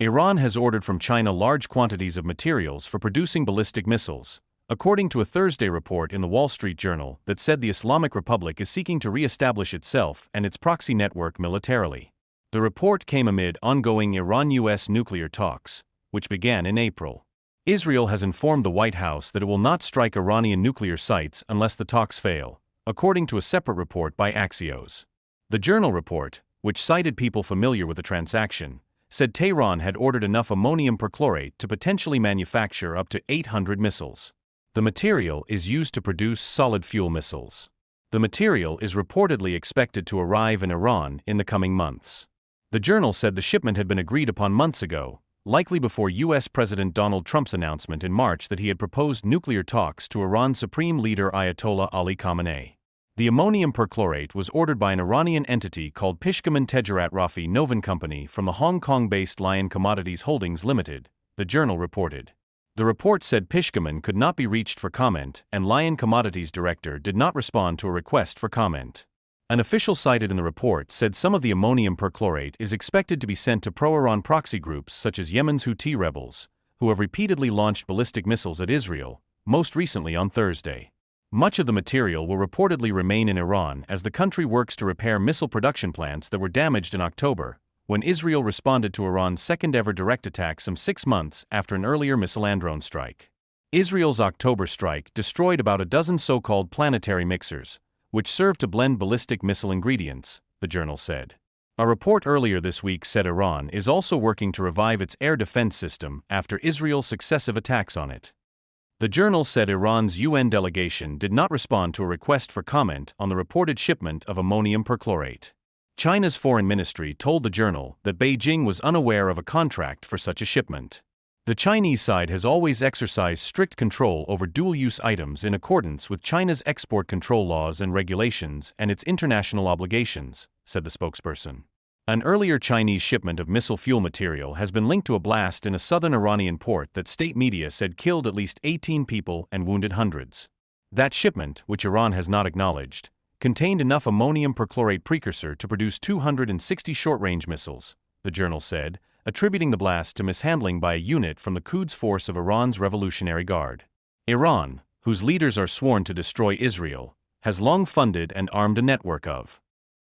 Iran has ordered from China large quantities of materials for producing ballistic missiles, according to a Thursday report in the Wall Street Journal that said the Islamic Republic is seeking to re-establish itself and its proxy network militarily. The report came amid ongoing Iran-US nuclear talks, which began in April. Israel has informed the White House that it will not strike Iranian nuclear sites unless the talks fail, according to a separate report by Axios. The Journal report, which cited people familiar with the transaction, said Tehran had ordered enough ammonium perchlorate to potentially manufacture up to 800 missiles. The material is used to produce solid-fuel missiles. The material is reportedly expected to arrive in Iran in the coming months. The Journal said the shipment had been agreed upon months ago, likely before U.S. President Donald Trump's announcement in March that he had proposed nuclear talks to Iran's Supreme Leader Ayatollah Ali Khamenei. The ammonium perchlorate was ordered by an Iranian entity called Pishkaman Tejarat Rafi Novin Company from the Hong Kong-based Lion Commodities Holdings Limited, the Journal reported. The report said Pishkaman could not be reached for comment and Lion Commodities director did not respond to a request for comment. An official cited in the report said some of the ammonium perchlorate is expected to be sent to pro-Iran proxy groups such as Yemen's Houthi rebels, who have repeatedly launched ballistic missiles at Israel, most recently on Thursday. Much of the material will reportedly remain in Iran as the country works to repair missile production plants that were damaged in October, when Israel responded to Iran's second-ever direct attack some 6 months after an earlier missile and drone strike. Israel's October strike destroyed about a dozen so-called planetary mixers, which serve to blend ballistic missile ingredients, the Journal said. A report earlier this week said Iran is also working to revive its air defense system after Israel's successive attacks on it. The Journal said Iran's UN delegation did not respond to a request for comment on the reported shipment of ammonium perchlorate. China's foreign ministry told the Journal that Beijing was unaware of a contract for such a shipment. The Chinese side has always exercised strict control over dual-use items in accordance with China's export control laws and regulations and its international obligations, said the spokesperson. An earlier Chinese shipment of missile fuel material has been linked to a blast in a southern Iranian port that state media said killed at least 18 people and wounded hundreds. That shipment, which Iran has not acknowledged, contained enough ammonium perchlorate precursor to produce 260 short-range missiles, the Journal said, attributing the blast to mishandling by a unit from the Quds Force of Iran's Revolutionary Guard. Iran, whose leaders are sworn to destroy Israel, has long funded and armed a network of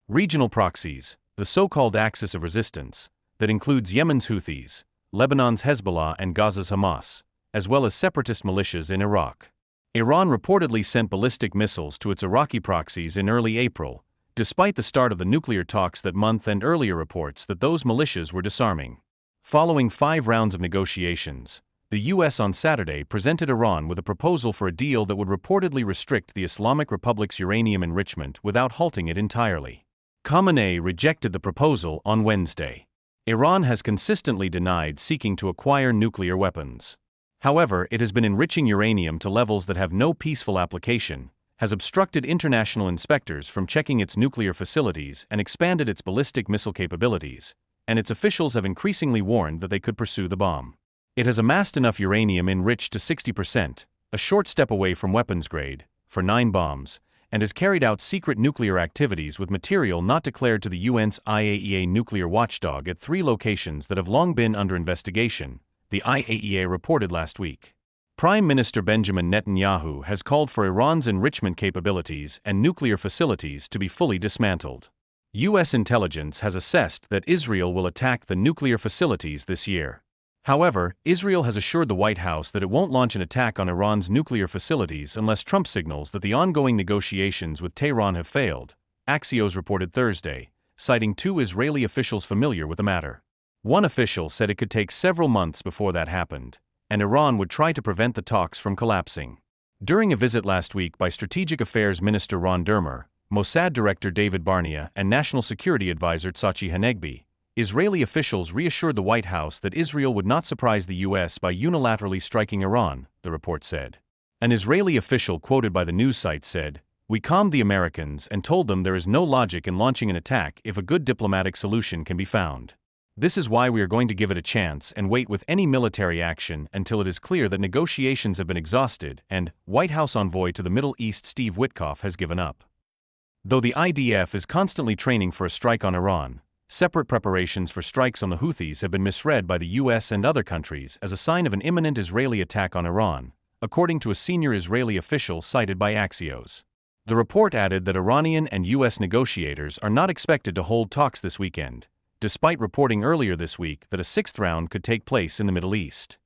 regional proxies, the so-called Axis of Resistance, that includes Yemen's Houthis, Lebanon's Hezbollah and Gaza's Hamas, as well as separatist militias in Iraq. Iran reportedly sent ballistic missiles to its Iraqi proxies in early April, despite the start of the nuclear talks that month and earlier reports that those militias were disarming. Following 5 rounds of negotiations, the U.S. on Saturday presented Iran with a proposal for a deal that would reportedly restrict the Islamic Republic's uranium enrichment without halting it entirely. Khamenei rejected the proposal on Wednesday. Iran has consistently denied seeking to acquire nuclear weapons. However, it has been enriching uranium to levels that have no peaceful application, has obstructed international inspectors from checking its nuclear facilities and expanded its ballistic missile capabilities, and its officials have increasingly warned that they could pursue the bomb. It has amassed enough uranium enriched to 60%, a short step away from weapons grade, for 9 bombs, and has carried out secret nuclear activities with material not declared to the UN's IAEA nuclear watchdog at 3 locations that have long been under investigation, the IAEA reported last week. Prime Minister Benjamin Netanyahu has called for Iran's enrichment capabilities and nuclear facilities to be fully dismantled. U.S. intelligence has assessed that Israel will attack the nuclear facilities this year. However, Israel has assured the White House that it won't launch an attack on Iran's nuclear facilities unless Trump signals that the ongoing negotiations with Tehran have failed, Axios reported Thursday, citing 2 Israeli officials familiar with the matter. One official said it could take several months before that happened, and Iran would try to prevent the talks from collapsing. During a visit last week by Strategic Affairs Minister Ron Dermer, Mossad Director David Barnea and National Security Advisor Tsachi Hanegbi, Israeli officials reassured the White House that Israel would not surprise the U.S. by unilaterally striking Iran, the report said. An Israeli official quoted by the news site said, "We calmed the Americans and told them there is no logic in launching an attack if a good diplomatic solution can be found. This is why we are going to give it a chance and wait with any military action until it is clear that negotiations have been exhausted and White House envoy to the Middle East Steve Witkoff has given up." Though the IDF is constantly training for a strike on Iran, Separate preparations for strikes on the Houthis have been misread by the US and other countries as a sign of an imminent Israeli attack on Iran, according to a senior Israeli official cited by Axios. The report added that Iranian and US negotiators are not expected to hold talks this weekend, despite reporting earlier this week that a sixth round could take place in the Middle East.